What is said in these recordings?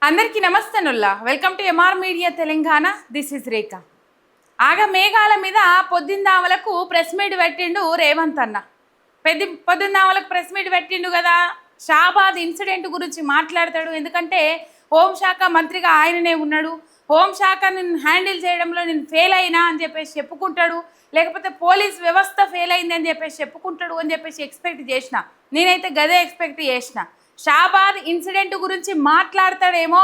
అందరికీ నమస్తేనుల్లా welcome to MR media Telangana. This is Rekha. మేఘాల మీద పొద్దుందామలకు ప్రెస్ మీట్ పెట్టిండు రేవంత్ అన్న. పొద్దుందామలకు ప్రెస్ మీట్ పెట్టిండు కదా, షాబాద్ ఇన్సిడెంట్ గురించి మాట్లాడతాడు. ఎందుకంటే హోంశాఖ మంత్రిగా ఆయననే ఉన్నాడు. హోంశాఖ నేను హ్యాండిల్ చేయడంలో నేను ఫెయిల్ అయినా అని చెప్పేసి చెప్పుకుంటాడు, లేకపోతే పోలీస్ వ్యవస్థ ఫెయిల్ అయింది అని చెప్పేసి చెప్పుకుంటాడు అని చెప్పేసి ఎక్స్పెక్ట్ చేసిన. నేనైతే గదే ఎక్స్పెక్ట్ చేసిన. షాబాద్ ఇన్సిడెంట్ గురించి మాట్లాడతాడేమో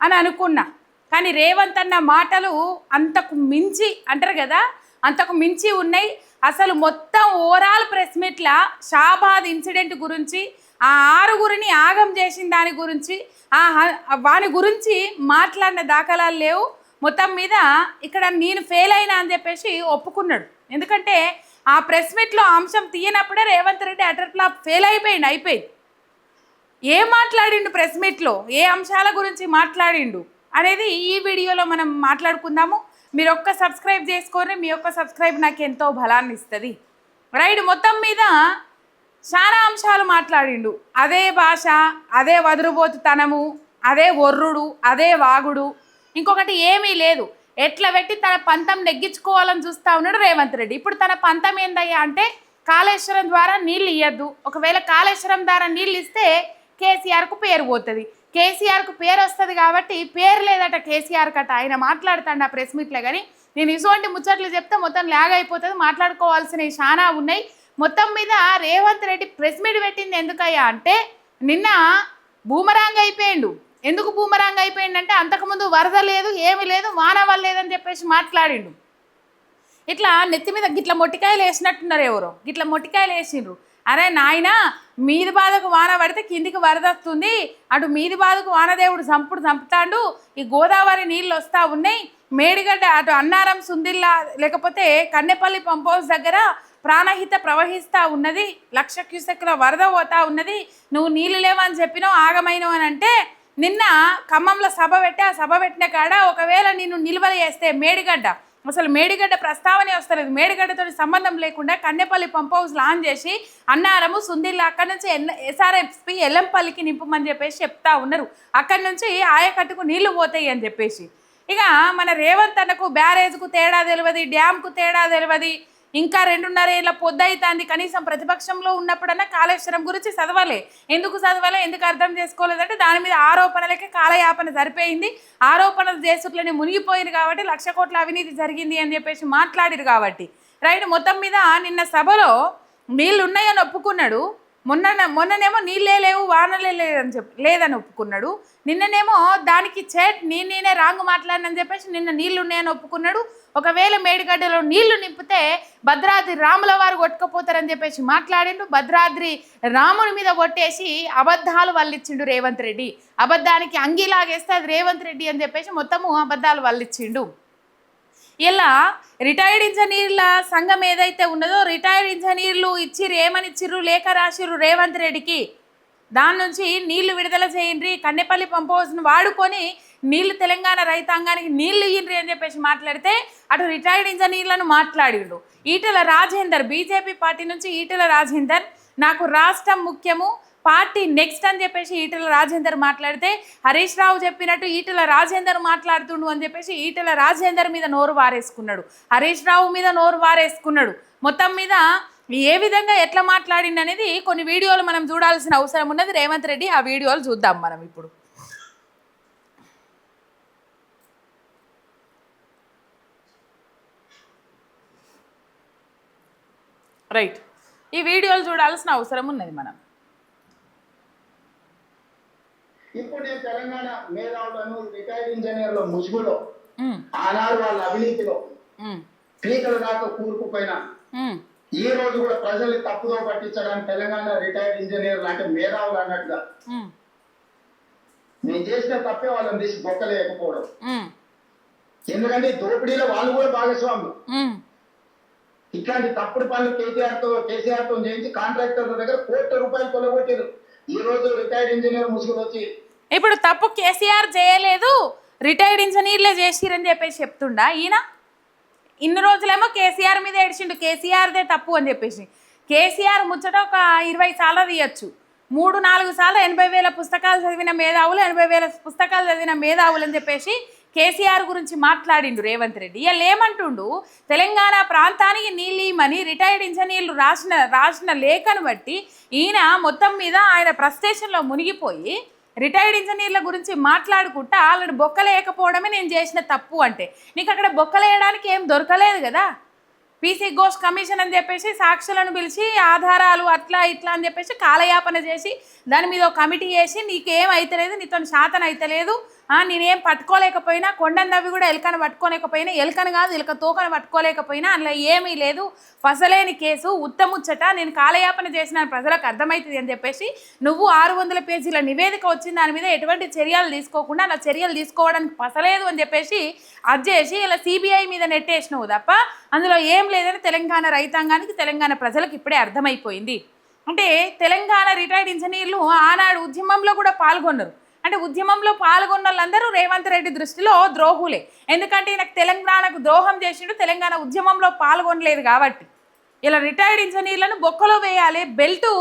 అని అనుకున్నా, కానీ రేవంత్ అన్న మాటలు అంతకు మించి అంటారు కదా, అంతకు మించి ఉన్నాయి. అసలు మొత్తం ఓవరాల్ ప్రెస్ మీట్లా షాబాద్ ఇన్సిడెంట్ గురించి, ఆ ఆరుగురిని ఆగం చేసిన దాని గురించి, వాని గురించి మాట్లాడిన దాఖలాలు లేవు. మొత్తం మీద ఇక్కడ నేను ఫెయిల్ అయినా అని చెప్పేసి ఒప్పుకున్నాడు. ఎందుకంటే ఆ ప్రెస్ మీట్లో అంశం తీయనప్పుడే Revanth Reddy utter flop fail అయిపోయింది. ఏం మాట్లాడిండు ప్రెస్ మీట్లో, ఏ అంశాల గురించి మాట్లాడిండు అనేది ఈ వీడియోలో మనం మాట్లాడుకుందాము. మీరు ఒక్క సబ్స్క్రైబ్ చేసుకొని, మీ యొక్క సబ్స్క్రైబ్ నాకు ఎంతో బలాన్ని ఇస్తుంది. రైట్, మొత్తం మీద చాలా అంశాలు మాట్లాడిండు. అదే భాష, అదే వదురుబోతుతనము, అదే ఒర్రుడు, అదే వాగుడు, ఇంకొకటి ఏమీ లేదు. ఎట్లా పెట్టి తన పంతం నెగ్గించుకోవాలని చూస్తూ ఉన్నాడు రేవంత్ రెడ్డి. ఇప్పుడు తన పంతం ఏందయ్యా అంటే, కాళేశ్వరం ద్వారా నీళ్ళు ఇవ్వద్దు, ఒకవేళ కాళేశ్వరం ద్వారా నీళ్ళు ఇస్తే కేసీఆర్కు పేరు పోతుంది, కేసీఆర్కు పేరు వస్తుంది కాబట్టి పేరు లేదట కేసీఆర్ కట. ఆయన మాట్లాడుతాడు ఆ ప్రెస్ మీట్లో. కానీ నేను ఇటువంటి ముచ్చట్లు చెప్తే మొత్తం ల్యాగ్ అయిపోతుంది, మాట్లాడుకోవాల్సినవి చాలా ఉన్నాయి. మొత్తం మీద రేవంత్ రెడ్డి ప్రెస్ మీట్ పెట్టింది ఎందుకయ్యా అంటే, నిన్న బూమరాంగ్ అయిపోయిండు. ఎందుకు బూమరాంగ్ అయిపోయిండంటే, అంతకుముందు వరద లేదు, ఏమి లేదు, వాన లేదని చెప్పేసి మాట్లాడిండు. ఇట్లా నెత్తి మీద గిట్ల మొట్టికాయలు వేసినట్టున్నారు ఎవరో, గిట్ల మొట్టికాయలు వేసిండ్రు. అరే నాయన, మీది బాధకు వాన పడితే కిందికి వరద వస్తుంది, అటు మీది బాధకు వానదేవుడు చంపుతాడు, ఈ గోదావరి నీళ్ళు వస్తూ ఉన్నాయి, మేడిగడ్డ అటు అన్నారం సుందిల్లా లేకపోతే కన్నెపల్లి పంప్ హౌస్ దగ్గర ప్రాణహిత ప్రవహిస్తూ ఉన్నది, 1,00,000 క్యూసెక్కుల వరద పోతా ఉన్నది, నువ్వు నీళ్ళు లేవని చెప్పినావు, ఆగమైనవు అని అంటే, నిన్న ఖమ్మంలో సభ పెట్టి, ఆ సభ పెట్టిన కాడ ఒకవేళ నిన్ను నిల్వలు చేస్తే మేడిగడ్డ, అసలు మేడిగడ్డ ప్రస్తావనే వస్తలేదు, మేడిగడ్డతో సంబంధం లేకుండా కన్నెపల్లి పంప్ హౌస్ లాంచ్ చేసి అన్నారము సుందిల్లా అక్కడి నుంచి ఎస్ఆర్ఎఫ్పి ఎల్లంపల్లికి నింపమని చెప్పేసి చెప్తా ఉన్నారు. అక్కడి నుంచి ఆయకట్టుకు నీళ్లు పోతాయి అని చెప్పేసి. ఇక మన రేవంత్ అన్నకు బ్యారేజ్కు తేడా తెలియదు, డ్యామ్కు తేడా తెలియదు, ఇంకా 2.5 ఏళ్ళ పొద్దయితుంది. కనీసం ప్రతిపక్షంలో ఉన్నప్పుడన్నా కాళేశ్వరం గురించి చదవాలి. ఎందుకు చదవాలి, ఎందుకు అర్థం చేసుకోలేదంటే, దాని మీద ఆరోపణలకే కాలయాపన సరిపోయింది. ఆరోపణలు చేసుట్లని మునిగిపోయింది కాబట్టి 1,00,000 కోట్ల అవినీతి జరిగింది అని చెప్పేసి మాట్లాడిరు కాబట్టి. రైట్, మొత్తం మీద నిన్న సభలో నీళ్ళు ఉన్నాయని ఒప్పుకున్నాడు. మొన్ననేమో నీళ్ళే లేవు, వానలే లేదని ఒప్పుకున్నాడు. నిన్ననేమో దానికి నేనే రాంగ్ మాట్లాడినని చెప్పేసి నిన్న నీళ్ళు ఉన్నాయని ఒప్పుకున్నాడు. ఒకవేళ మేడిగడ్డలో నీళ్లు నింపితే భద్రాద్రి రాముల వారు కొట్టుకపోతారని చెప్పేసి మాట్లాడిండు. భద్రాద్రి రాముని మీద కొట్టేసి అబద్ధాలు వల్లిచ్చిండు రేవంత్ రెడ్డి. అబద్ధానికి అంగీలాగేస్తే అది రేవంత్ రెడ్డి అని చెప్పేసి మొత్తము అబద్ధాలు వల్లిచ్చిండు. ఇలా రిటైర్డ్ ఇంజనీర్ల సంఘం ఏదైతే ఉన్నదో, రిటైర్డ్ ఇంజనీర్లు ఏమని ఇచ్చిర్రు, లేఖ రాసిర్రు రేవంత్ రెడ్డికి. దాని నుంచి నీళ్లు విడుదల చేయండి, కన్నెపల్లి పంప్ హౌస్ను వాడుకొని నీళ్లు తెలంగాణ రైతాంగానికి నీళ్లు ఇయ్యండి అని చెప్పేసి మాట్లాడితే, అటు రిటైర్డ్ ఇంజనీర్లను మాట్లాడిండు. ఈటెల రాజేందర్, బీజేపీ పార్టీ నుంచి ఈటెల రాజేందర్, నాకు రాష్ట్రం ముఖ్యము, పార్టీ నెక్స్ట్ అని చెప్పేసి ఈటెల రాజేందర్ మాట్లాడితే, హరీష్ రావు చెప్పినట్టు ఈటెల రాజేందర్ మాట్లాడుతుండు అని చెప్పేసి ఈటెల రాజేందర్ మీద నోరు వారేసుకున్నాడు, హరీష్ రావు మీద నోరు వారేసుకున్నాడు. మొత్తం మీద ఏ విధంగా ఎట్లా మాట్లాడింది అనేది కొన్ని వీడియోలు మనం చూడాల్సిన అవసరం ఉన్నది. రేవంత్ రెడ్డి ఆ వీడియోలు చూద్దాం మనం ఇప్పుడు. రైట్, ఈ వీడియోలు చూడాల్సిన అవసరం ఉన్నది మనం. ఇప్పుడు నేను తెలంగాణ మేధావులను, రిటైర్డ్ ఇంజనీర్ల ముసుగులో, ఆనాడు వాళ్ళ అవినీతిలో పీకల దాకా కూరుకుపోయినా, ఈ రోజు కూడా ప్రజల్ని తప్పుదో పట్టించడానికి తెలంగాణ రిటైర్డ్ ఇంజనీర్లు అంటే మేధావులు అన్నట్టుగా నేను చేసిన తప్పే వాళ్ళని తీసి బొక్కలేకపోవడం. ఎందుకంటే దోపిడీలో వాళ్ళు కూడా భాగస్వాములు. ఇట్లాంటి తప్పుడు పనులు కేసీఆర్ తో చేయించి కాంట్రాక్టర్ల దగ్గర ₹1,00,00,000 కొలగొట్టారు. ఈ రోజు రిటైర్డ్ ఇంజనీర్ ముసుగులు వచ్చి ఇప్పుడు తప్పు కేసీఆర్ చేయలేదు, రిటైర్డ్ ఇంజనీర్లే చేసిరని చెప్పేసి చెప్తుండా ఈయన. ఇన్ని రోజులేమో కేసీఆర్ మీద ఏడ్చిండు, కేసీఆర్దే తప్పు అని చెప్పేసి. కేసీఆర్ ముచ్చట ఒక 20 సార్లు తీయచ్చు, 3-4 సార్లు 80,000 పుస్తకాలు చదివిన మేధావులు 80,000 పుస్తకాలు చదివిన మేధావులు అని చెప్పేసి కేసీఆర్ గురించి మాట్లాడిండు రేవంత్ రెడ్డి. ఇవాళ ఏమంటుండు, తెలంగాణ ప్రాంతానికి నీళ్ళు ఇమ్మని రిటైర్డ్ ఇంజనీర్లు రాసిన లేఖను బట్టి ఈయన మొత్తం మీద ఆయన ఫ్రస్ట్రేషన్లో మునిగిపోయి రిటైర్డ్ ఇంజనీర్ల గురించి మాట్లాడుకుంటా వాళ్ళని బొక్కలేయకపోవడమే నేను చేసిన తప్పు అంటే, నీకు అక్కడ బొక్కలేయడానికి ఏం దొరకలేదు కదా. పీసీ ఘోష్ కమిషన్ అని చెప్పేసి సాక్షులను పిలిచి ఆధారాలు అట్లా ఇట్లా అని చెప్పేసి కాలయాపన చేసి దాని మీద ఒక కమిటీ చేసి నీకేం అయితలేదు, నీతో శాతం అయితలేదు, నేనేం పట్టుకోలేకపోయినా, కొండను నవ్వి కూడా ఎలుకను పట్టుకోలేకపోయినా, ఎలుకను కాదు ఎలుక తోకను పట్టుకోలేకపోయినా, అందులో ఏమీ లేదు, ఫసలేని కేసు, ఉత్తముచ్చట, నేను కాలయాపన చేసిన ప్రజలకు అర్థమవుతుంది అని చెప్పేసి నువ్వు 600 పేజీల నివేదిక వచ్చిన దాని మీద ఎటువంటి చర్యలు తీసుకోకుండా అలా చర్యలు తీసుకోవడానికి పసలేదు అని చెప్పేసి అది చేసి ఇలా సిబిఐ మీద నెట్టేసినవు తప్ప అందులో ఏం లేదని తెలంగాణ రైతాంగానికి, తెలంగాణ ప్రజలకు ఇప్పుడే అర్థమైపోయింది. అంటే తెలంగాణ రిటైర్డ్ ఇంజనీర్లు ఆనాడు ఉద్యమంలో కూడా పాల్గొన్నారు. అంటే ఉద్యమంలో పాల్గొన్న వాళ్ళందరూ రేవంత్ రెడ్డి దృష్టిలో ద్రోహులే. ఎందుకంటే ఈయనకు తెలంగాణకు ద్రోహం చేసిండు, తెలంగాణ ఉద్యమంలో పాల్గొనలేదు కాబట్టి. ఇలా రిటైర్డ్ ఇంజనీర్లను బొక్కలో వేయాలి, బెల్టు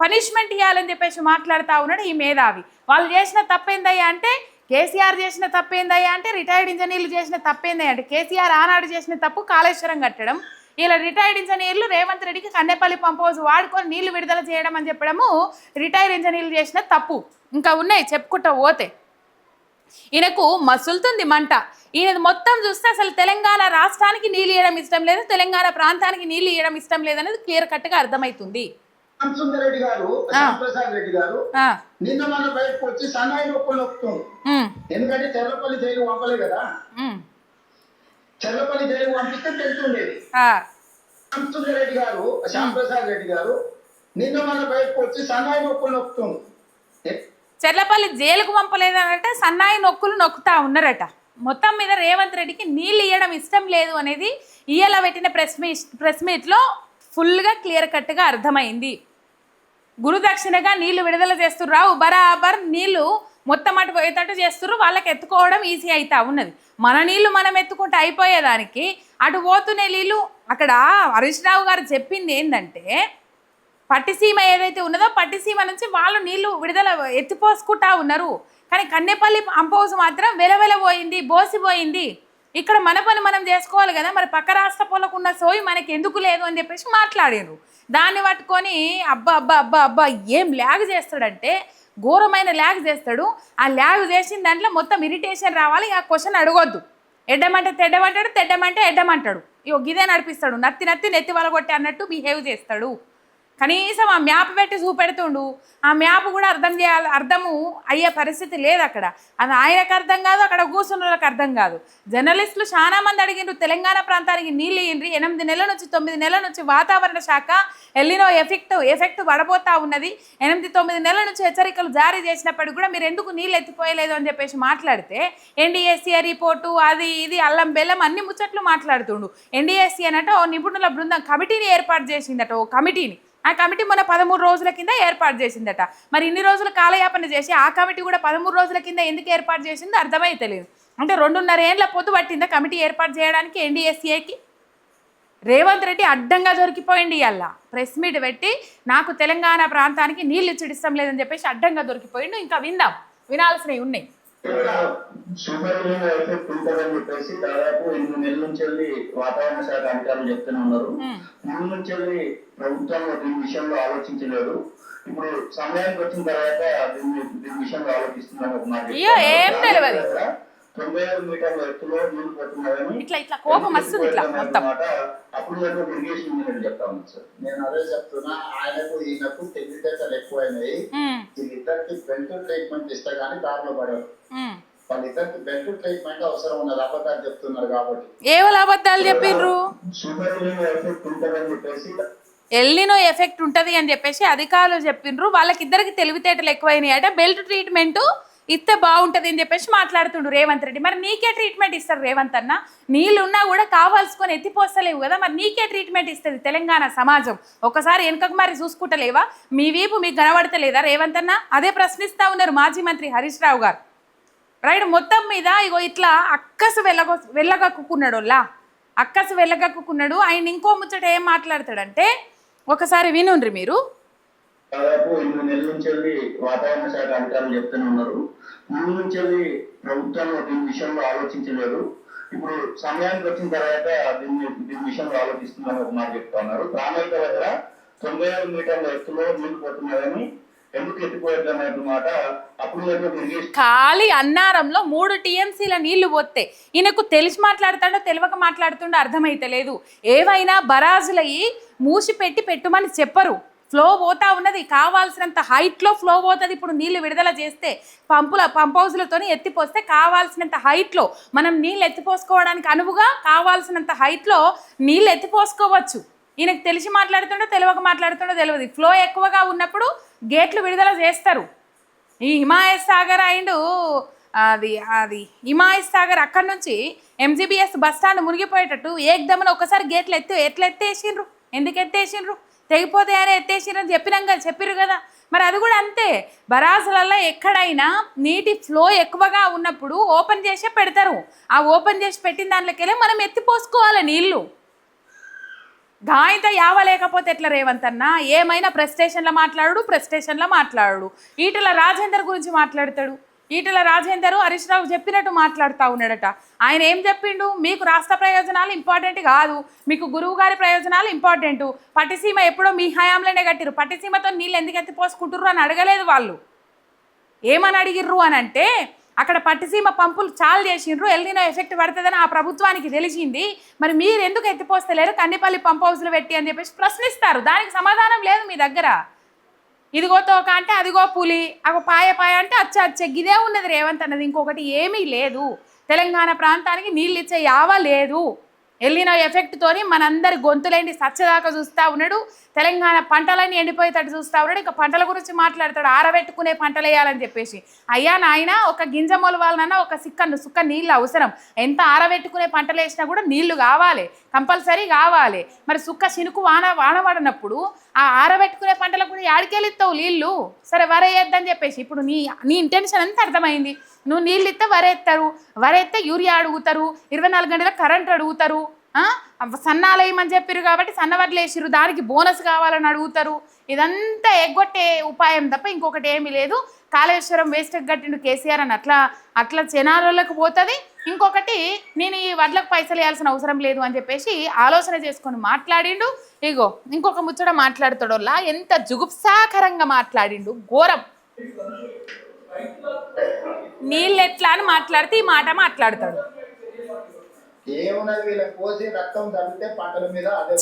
పనిష్మెంట్ ఇవ్వాలని చెప్పేసి మాట్లాడుతూ ఉన్నాడు ఈ మేధావి. వాళ్ళు చేసిన తప్పేందయ్యా అంటే, కేసీఆర్ చేసిన తప్పేందయ్యా అంటే, రిటైర్డ్ ఇంజనీర్లు చేసిన తప్పేందయ్యా అంటే, కేసీఆర్ ఆనాడు చేసిన తప్పు కాళేశ్వరం కట్టడం, ఇలా రిటైర్డ్ ఇంజనీర్లు రేవంత్ రెడ్డికి కన్నెపల్లి పంప్ హౌస్ వాడుకొని నీళ్లు విడుదల చేయడం అని చెప్పడము రిటైర్డ్ ఇంజనీర్లు చేసిన తప్పు. ఇంకా ఉన్నాయి చెప్పుకుంటా పోతే. ఈయనకు మసులుతుంది మంట. ఈయన మొత్తం చూస్తే అసలు తెలంగాణ రాష్ట్రానికి నీళ్ళు ఇవ్వడం ఇష్టం లేదు, తెలంగాణ ప్రాంతానికి నీళ్ళు ఇవ్వడం ఇష్టం లేదు అనేది క్లియర్ కట్గా అర్థమవుతుంది. రెడ్డి గారు, ప్రసాద్ రెడ్డి గారు నిన్న మన బయటకు వచ్చి సన్నాయి నొప్పుతుంది. ఎందుకంటే చెర్లపల్లి జైలు పంపలే కదా, చెర్లపల్లి జైలు పంపిస్తే తెలుస్తుండేది. రెడ్డి గారు, శ్యాంప్రసాద్ రెడ్డి గారు నిన్న మన బయటకు వచ్చి సన్నాయి నొప్పుతుంది. చెర్లపల్లి జైలుకు పంపలేదనంటే సన్నాయి నొక్కులు నొక్కుతా ఉన్నారట. మొత్తం మీద రేవంత్ రెడ్డికి నీళ్ళు ఇవ్వడం ఇష్టం లేదు అనేది ఇయ్యాల పెట్టిన ప్రెస్ మీట్లో ఫుల్గా క్లియర్ కట్గా అర్థమైంది. గురుదక్షిణగా నీళ్లు విడుదల చేస్తుర్రావు, బరాబర్ నీళ్లు మొత్తం అటు పోయేటట్టు చేస్తుర్రు, వాళ్ళకి ఎత్తుకోవడం ఈజీ అవుతా ఉన్నది. మన నీళ్లు మనం ఎత్తుకుంటే అయిపోయేదానికి అటు పోతున్న నీళ్ళు. అక్కడ హరీష్ రావు గారు చెప్పింది ఏంటంటే, పట్టిసీమ ఏదైతే ఉన్నదో పట్టిసీమ నుంచి వాళ్ళు నీళ్లు విడుదల ఎత్తిపోసుకుంటా ఉన్నారు, కానీ కన్నెపల్లి పంప్ హౌస్ మాత్రం వెలవెలబోయింది, బోసిపోయింది. ఇక్కడ మన పని మనం చేసుకోవాలి కదా, మరి పక్క రాష్ట్ర పోలకు ఉన్న సోయి మనకి ఎందుకు లేదు అని చెప్పేసి మాట్లాడారు. దాన్ని పట్టుకొని అబ్బా అబ్బా అబ్బా అబ్బా ఏం ల్యాగ్ చేస్తాడంటే ఘోరమైన ల్యాగ్ చేస్తాడు. ఆ ల్యాగ్ చేసిన దాంట్లో మొత్తం ఇరిటేషన్ రావాలి. ఆ క్వశ్చన్ అడగొద్దు. ఎడ్డమంటే తెడ్డమంటాడు, తెడ్డమంటే ఎడ్డమంటాడు. ఇగో గిదే నడిపిస్తాడు, నత్తి నెత్తి వలగొట్టి అన్నట్టు బిహేవ్ చేస్తాడు. కనీసం ఆ మ్యాప్ పెట్టి చూపెడుతుండు, ఆ మ్యాప్ కూడా అర్థము అయ్యే పరిస్థితి లేదు అక్కడ. అది ఆయనకు అర్థం కాదు, అక్కడ కూర్చున్న వాళ్ళకి అర్థం కాదు. జర్నలిస్టులు చాలా మంది అడిగిండ్రు తెలంగాణ ప్రాంతానికి నీళ్ళు ఇయ్యండ్రి. 8 నెలల నుంచి 9 నెలల నుంచి వాతావరణ శాఖ ఎల్లినో ఎఫెక్ట్ పడబోతా ఉన్నది. 8-9 నెలల నుంచి హెచ్చరికలు జారీ చేసినప్పటికీ కూడా మీరు ఎందుకు నీళ్ళు ఎత్తిపోయలేదు అని చెప్పేసి మాట్లాడితే NDSC రిపోర్టు అది ఇది అల్లం బెల్లం అన్ని ముచ్చట్లు మాట్లాడుతుండు. NDSC అనట ఓ నిపుణుల బృందం కమిటీని ఏర్పాటు చేసిందట, ఓ కమిటీని. ఆ కమిటీ మొన్న 13 రోజుల కింద ఏర్పాటు చేసిందట. మరి ఇన్ని రోజులు కాలయాపన చేసి ఆ కమిటీ కూడా 13 రోజుల కింద ఎందుకు ఏర్పాటు చేసిందో అర్థమైతలేదు. అంటే 2.5 ఏళ్ల పొద్దు పట్టిందా కమిటీ ఏర్పాటు చేయడానికి NDSCకి? రేవంత్ రెడ్డి అడ్డంగా దొరికిపోయింది. ఇవాళ ప్రెస్ మీట్ పెట్టి నాకు తెలంగాణ ప్రాంతానికి నీళ్ళు ఇచ్చడిస్తాం లేదని చెప్పేసి అడ్డంగా దొరికిపోయిండు. ఇంకా వినాల్సినవి ఉన్నాయి. సూపర్ ఎఫెక్ట్ ఉంటుందని చెప్పేసి దాదాపు 8 నెలల నుంచి వెళ్ళి వాతావరణ శాఖ అధికారులు చెప్తూనే ఉన్నారు. ముందు నుంచి వెళ్ళి ప్రభుత్వం దీని విషయంలో ఆలోచించలేదు. ఇప్పుడు సమయానికి వచ్చిన తర్వాత దీని విషయంలో ఆలోచిస్తున్నాను. ఒక మాట 95 మీటర్ల ఎత్తులో నీళ్లు పడుతున్నాయని ఇట్లా కోపం వస్తుంది. అప్పుడు ఇరిగేషన్ ఇంజనీర్ చెప్తా ఉంది సార్. నేను అదే చెప్తున్నా, ఆయనకు ఈయనకు తెలివితేటలు ఎక్కువైనాయి. వీళ్ళిద్దరికి బెల్ట్ ట్రీట్మెంట్ ఇస్తే గానీ దారిలో పడరు. వాళ్ళిద్దరికి బెల్ట్ ట్రీట్మెంట్ అవసరం ఉన్నది. అబద్ధాలు చెప్తున్నారు కాబట్టి. ఏవో అబద్ధాలు చెప్పిండ్రు. సూపర్ ఎఫెక్ట్ ఉంటుందని చెప్పేసి ఎల్లినో ఎఫెక్ట్ ఉంటుంది అని చెప్పేసి అధికారులు చెప్పిండ్రు. వాళ్ళకిద్దరికి తెలివితేటలు ఎక్కువైనాయి అంటే బెల్ట్ ట్రీట్మెంట్ ఇస్తే బాగుంటుంది అని చెప్పేసి మాట్లాడుతుండు రేవంత్ రెడ్డి. మరి నీకే ట్రీట్మెంట్ ఇస్తారు రేవంత్ అన్న? నీళ్ళున్నా కూడా కావాల్సుకొని ఎత్తిపోస్తలేవు కదా, మరి నీకే ట్రీట్మెంట్ ఇస్తుంది తెలంగాణ సమాజం. ఒకసారి వెనుకకు మరి చూసుకుంటలేవా? మీ వీపు మీకు కనబడతలేదా రేవంత్ అన్న? అదే ప్రశ్నిస్తూ ఉన్నారు మాజీ మంత్రి హరీష్ రావు గారు. రైట్, మొత్తం మీద ఇగో ఇట్లా అక్కసు వెళ్ళగక్కున్నాడు. ఆయన ఇంకో ముచ్చట ఏం మాట్లాడతాడంటే ఒకసారి వినుండ్రి మీరు. దాదాపు 8 నెలల నుంచి వెళ్ళి వాతావరణ శాఖ అధికారులు చెప్తూనే ఉన్నారు. ముందు నుంచి వెళ్ళి ప్రభుత్వం దీని విషయంలో ఆలోచించలేదు. ఇప్పుడు సమయానికి వచ్చిన తర్వాత దీని విషయంలో ఆలోచిస్తుందని ఒక మాట చెప్తా ఉన్నారు. ప్రామాణిక దగ్గర 96 మీటర్ల ఎత్తులో నీళ్లు పోతున్నాయని, ఎందుకు ఎత్తిపోయేది అనే మాట అప్పుడు ఖాళీ అన్నారంలో 3 టీఎంసీల నీళ్లు పోతే ఈయనకు తెలిసి మాట్లాడుతాడో తెలియక మాట్లాడుతుండో అర్థమైతే లేదు. ఏవైనా బరాజులయ్యి మూసి పెట్టుమని చెప్పరు. ఫ్లో పోతా ఉన్నది, కావాల్సినంత హైట్లో ఫ్లో పోతుంది. ఇప్పుడు నీళ్లు విడుదల చేస్తే పంప్ హౌజ్లతో ఎత్తిపోస్తే కావాల్సినంత హైట్లో మనం నీళ్ళు ఎత్తిపోసుకోవడానికి అనువుగా కావాల్సినంత హైట్లో నీళ్ళు ఎత్తిపోసుకోవచ్చు. ఈయనకు తెలిసి మాట్లాడుతుండో తెలియక మాట్లాడుతుండో తెలియదు. ఫ్లో ఎక్కువగా ఉన్నప్పుడు గేట్లు విడుదల చేస్తారు. ఈ హిమాయత్ సాగర్ అండ్ అది హిమాయత్ సాగర్ అక్కడి నుంచి ఎంజీబీఎస్ బస్ స్టాండ్ మునిగిపోయేటట్టు ఏకదమన ఒకసారి గేట్లు ఎట్లా ఎత్తేసిండ్రు? ఎందుకు ఎత్తేసిండ్రు? తెగిపోతే అని ఎత్తేసిండ్రు అని చెప్పిర్రు కదా. మరి అది కూడా అంతే. బరాజులలో ఎక్కడైనా నీటి ఫ్లో ఎక్కువగా ఉన్నప్పుడు ఓపెన్ చేసే పెడతారు. ఆ ఓపెన్ చేసి పెట్టిన దాంట్లోకెళ్ళి మనం ఎత్తిపోసుకోవాలి నీళ్ళు. గాయంత యావలేకపోతే ఎట్లా రేవంత్ అన్న? ఏమైనా ప్రెస్ స్టేషన్లో మాట్లాడు. ఈటల రాజేందర్ గురించి మాట్లాడతాడు. ఈటల రాజేందర్ హరీష్ రావు చెప్పినట్టు మాట్లాడుతూ ఉన్నాడట. ఆయన ఏం చెప్పిండు? మీకు రాష్ట్ర ప్రయోజనాలు ఇంపార్టెంట్ కాదు, మీకు గురువు గారి ప్రయోజనాలు ఇంపార్టెంటు. పట్టిసీమ ఎప్పుడో మీ హయాంలోనే కట్టిరు. పట్టిసీమతో నీళ్ళు ఎందుకు ఎత్తిపోసుకుంటుర్రు అని అడగలేదు వాళ్ళు. ఏమని అడిగిర్రు అని అంటే, అక్కడ పట్టిసీమ పంపులు చాలు చేసిండ్రు, ఎల్నినో ఎఫెక్ట్ పడుతుందని ఆ ప్రభుత్వానికి తెలిసింది. మరి మీరు ఎందుకు ఎత్తిపోస్తలేరు కన్నెపల్లి పంప్ హౌస్లు పెట్టి అని చెప్పేసి ప్రశ్నిస్తారు. దానికి సమాధానం లేదు మీ దగ్గర. ఇదిగో తోక అంటే అదిగో పులి, అగో పాయ అంటే అచ్చ గిదే ఉన్నది రేవంత్ అన్నది. ఇంకొకటి ఏమీ లేదు. తెలంగాణ ప్రాంతానికి నీళ్ళు ఇచ్చే యావ లేదు. ఎల్లినో ఎఫెక్ట్తోని మనందరి గొంతులేండి సచ్చదాకా చూస్తూ ఉన్నాడు. తెలంగాణ పంటలన్నీ ఎండిపోయేటట్టు చూస్తూ ఉన్నాడు. ఇక పంటల గురించి మాట్లాడతాడు, ఆరబెట్టుకునే పంటలు వేయాలని చెప్పేసి. అయ్యా నాయన, ఒక గింజ మొలవాలన్నా ఒక సుక్క నీళ్ళు అవసరం. ఎంత ఆరబెట్టుకునే పంటలు వేసినా కూడా నీళ్లు కావాలి, కంపల్సరీ కావాలి. మరి సుక్క చినుకు వాన పడినప్పుడు ఆ ఆరబెట్టుకునే పంటలకు కూడా యాడికెళ్ళిస్తావు నీళ్ళు? సరే వరేయద్దని చెప్పేసి ఇప్పుడు నీ ఇంటెన్షన్ అంతా అర్థమైంది. నువ్వు నీళ్ళు ఇస్తే వరేస్తే యూరియా అడుగుతారు, 24 గంటల కరెంట్ అడుగుతారు, సన్నాలు వేయమని చెప్పారు కాబట్టి సన్నవడ్లు వేసిరు, దానికి బోనస్ కావాలని అడుగుతారు. ఇదంతా ఎగ్గొట్టే ఉపాయం తప్ప ఇంకొకటి ఏమీ లేదు. కాళేశ్వరం వేస్ట్కి కట్టిండు కేసీఆర్ అని అట్లా జనాలకు పోతుంది. ఇంకొకటి, నేను ఈ వడ్లకు పైసలు వేయాల్సిన అవసరం లేదు అని చెప్పేసి ఆలోచన చేసుకొని మాట్లాడిండు. ఇగో ఇంకొక ముచ్చట మాట్లాడుతాడోలా ఎంత జుగుప్సాకరంగా మాట్లాడిండు, ఘోరం. నీళ్ళు ఎట్లా అని మాట్లాడితే ఈ మాట మాట్లాడతాడు. ఏమున్నది, వీళ్ళకి పోసి రక్తం తగ్గితే పంటల మీద అదే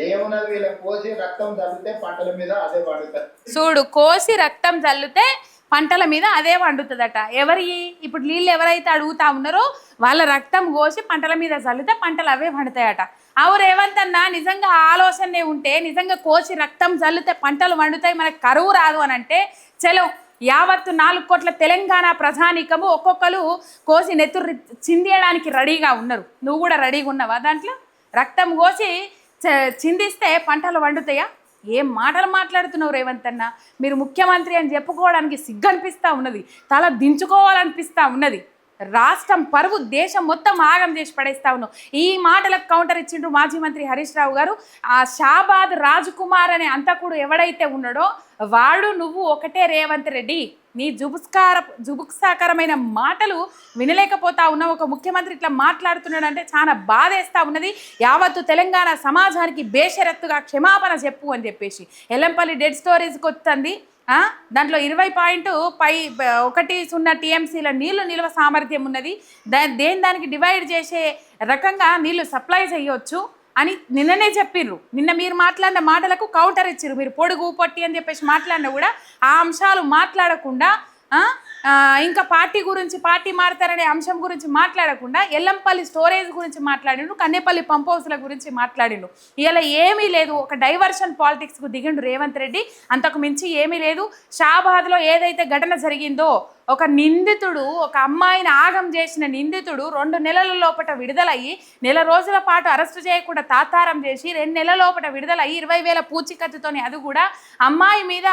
ఏమున్నది, వీళ్ళకి పోసి రక్తం తగ్గితే పంటల మీద అదే పండుతారు. చూడు, కోసి రక్తం చల్లితే పంటల మీద అదే వండుతుందట. ఇప్పుడు నీళ్ళు ఎవరైతే అడుగుతా ఉన్నారో వాళ్ళ రక్తం కోసి పంటల మీద చల్లితే పంటలు అవే వండుతాయట. అవు రేవంత్ అన్న, నిజంగా ఆలోచనే ఉంటే నిజంగా కోసి రక్తం చల్లితే పంటలు వండుతాయి, మనకు కరువు రాదు అని అంటే చలో యావత్తు 4 కోట్ల తెలంగాణ ప్రజానీకము ఒక్కొక్కరు కోసి నెత్తురు చిందేయడానికి రెడీగా ఉన్నారు. నువ్వు కూడా రెడీగా ఉన్నావా? దాంట్లో రక్తం కోసి చిందిస్తే పంటలు వండుతాయా? ఏం మాటలు మాట్లాడుతున్నావు రేవంత్ అన్న? మీరు ముఖ్యమంత్రి అని చెప్పుకోవడానికి సిగ్గు అనిపిస్తూ ఉన్నది, తల దించుకోవాలనిపిస్తూ ఉన్నది. రాష్ట్రం పరువు దేశం మొత్తం ఆగం చేసి పడేస్తా ఉన్నావు. ఈ మాటలకు కౌంటర్ ఇచ్చిండ్రు మాజీ మంత్రి హరీష్ రావు గారు. ఆ షాబాద్ రాజ్కుమార్ అనే అంతకుడు ఎవడైతే ఉన్నాడో వాడు నువ్వు ఒకటే రేవంత్ రెడ్డి. నీ జుబుక్సాకరమైన మాటలు వినలేకపోతా ఉన్నావు. ఒక ముఖ్యమంత్రి ఇట్లా మాట్లాడుతున్నాడు అంటే చాలా బాధేస్తూ ఉన్నది. యావత్తు తెలంగాణ సమాజానికి బేషరత్తుగా క్షమాపణ చెప్పు అని చెప్పేసి ఎల్లంపల్లి డెడ్ స్టోరేజ్కి వస్తుంది. దాంట్లో 20.10 టీఎంసీల నీళ్లు నిల్వ సామర్థ్యం ఉన్నది. దానికి డివైడ్ చేసే రకంగా నీళ్లు సప్లై చేయొచ్చు అని నిన్ననే చెప్పిర్రు. నిన్న మీరు మాట్లాడిన మాటలకు కౌంటర్ ఇచ్చిర్రు. మీరు పొడుగు పొట్టి అని చెప్పేసి మాట్లాడినా కూడా ఆ అంశాలు మాట్లాడకుండా, ఇంకా పార్టీ మారుతారనే అంశం గురించి మాట్లాడకుండా ఎల్లంపల్లి స్టోరేజ్ గురించి మాట్లాడిండు, కన్నెపల్లి పంప్ హౌస్ల గురించి మాట్లాడిండు. ఇలా ఏమీ లేదు, ఒక డైవర్షన్ పాలిటిక్స్కు దిగిండు రేవంత్ రెడ్డి. అంతకు మించి ఏమీ లేదు. షాబాద్లో ఏదైతే ఘటన జరిగిందో, ఒక నిందితుడు, ఒక అమ్మాయిని ఆగం చేసిన నిందితుడు 2 నెలల లోపల విడుదలయ్యి, 1 నెల రోజుల పాటు అరెస్టు చేయకుండా తాతారం చేసి 2 నెలల లోపల విడుదలయ్యి 20,000 పూచికత్తుతోని, అది కూడా అమ్మాయి మీద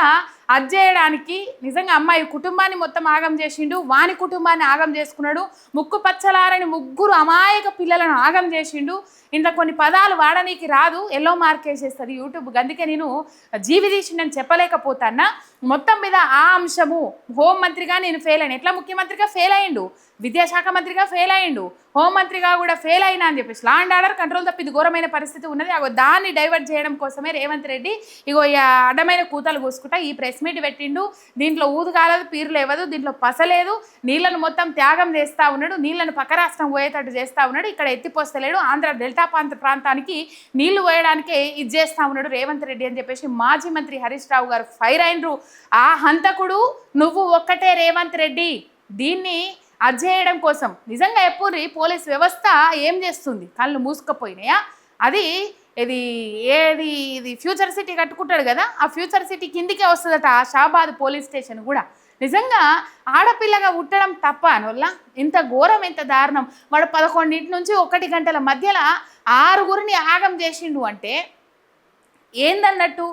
అజ్జేయడానికి, నిజంగా అమ్మాయి కుటుంబాన్ని మొత్తం ఆగం ఆగం చేసిండు, వాని కుటుంబాన్ని ఆగం చేసుకున్నాడు, ముక్కు పచ్చలారని ముగ్గురు అమాయక పిల్లలను ఆగం చేసిండు. ఇంత కొన్ని పదాలు వాడనీకి రాదు, ఎల్లో మార్క్ వేసేస్తుంది యూట్యూబ్. అందుకే నేను జీవి తీసిండని చెప్పలేకపోతానా. మొత్తం మీద ఆ అంశము హోంమంత్రిగా నేను ఫెయిల్ అయినా. ఎట్లా ముఖ్యమంత్రిగా ఫెయిల్ అయ్యిండు, విద్యాశాఖ మంత్రిగా ఫెయిల్ అయ్యిండు, హోంమంత్రిగా కూడా ఫెయిల్ అయినా అని చెప్పేసి లా అండ్ ఆర్డర్ కంట్రోల్ తప్పింది ఘోరమైన పరిస్థితి ఉన్నది. దాన్ని డైవర్ట్ చేయడం కోసమే రేవంత్ రెడ్డి ఇగో ఈ అడ్డమైన కూతలు కూసుకుంటా ఈ ప్రెస్ మీట్ పెట్టిండు. దీంట్లో ఊదు కాలేదు, పీరు లేవదు, దీంట్లో పసలేదు, నీళ్లను మొత్తం త్యాగం చేస్తూ ఉన్నాడు, నీళ్లను పక్క రాష్ట్రం పోయేటట్టు చేస్తూ ఉన్నాడు, ఇక్కడ ఎత్తిపోస్తలేడు, ఆంధ్ర డెల్టా ప్రాంతానికి నీళ్లు పోయడానికే ఇది చేస్తూ ఉన్నాడు రేవంత్ రెడ్డి అని చెప్పేసి మాజీ మంత్రి హరీష్ రావు గారు ఫైర్ అయినరు. ఆ హంతకుడు నువ్వు ఒక్కటే రేవంత్ రెడ్డి. దీన్ని అజ్జేయడం కోసం నిజంగా ఎప్పుడు పోలీస్ వ్యవస్థ ఏం చేస్తుంది, కళ్ళు మూసుకుపోయినాయా? అది ఇది ఫ్యూచర్ సిటీ కట్టుకుంటాడు కదా, ఆ ఫ్యూచర్ సిటీ కిందికే వస్తుందట ఆ షాబాద్ పోలీస్ స్టేషన్ కూడా. నిజంగా ఆడపిల్లగా ఉట్టడం తప్ప అనొల్ల ఇంత ఘోరం, ఎంత దారుణం. వాడు 11 నుంచి 1 గంటల మధ్యలో 6 ఆగం చేసిండు అంటే ఏందన్నట్టు.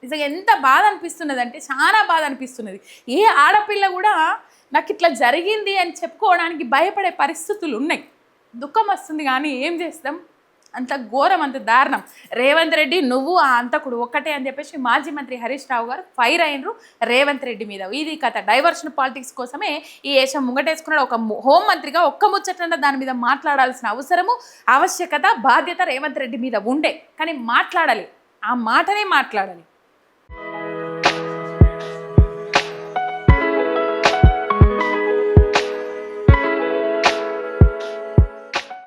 నిజంగా ఎంత బాధ అనిపిస్తున్నది అంటే చాలా బాధ అనిపిస్తున్నది. ఏ ఆడపిల్ల కూడా నాకు ఇట్లా జరిగింది అని చెప్పుకోవడానికి భయపడే పరిస్థితులు ఉన్నాయి. దుఃఖం వస్తుంది కానీ ఏం చేస్తాం, అంత ఘోరం, అంత దారుణం. రేవంత్ రెడ్డి నువ్వు ఆ అంతకుడు ఒక్కటే అని చెప్పేసి మాజీ మంత్రి హరీష్ రావు గారు ఫైర్ అయినరు రేవంత్ రెడ్డి మీద. ఇది కథ డైవర్షన్ పాలిటిక్స్ కోసమే ఈ ఏషం ముంగటేసుకున్నాడు. ఒక హోంమంత్రిగా ఒక్క ముచ్చటంగా దాని మీద మాట్లాడాల్సిన అవసరము, ఆవశ్యకత, బాధ్యత రేవంత్ రెడ్డి మీద ఉండే, కానీ మాట్లాడాలి, ఆ మాటనే మాట్లాడాలి.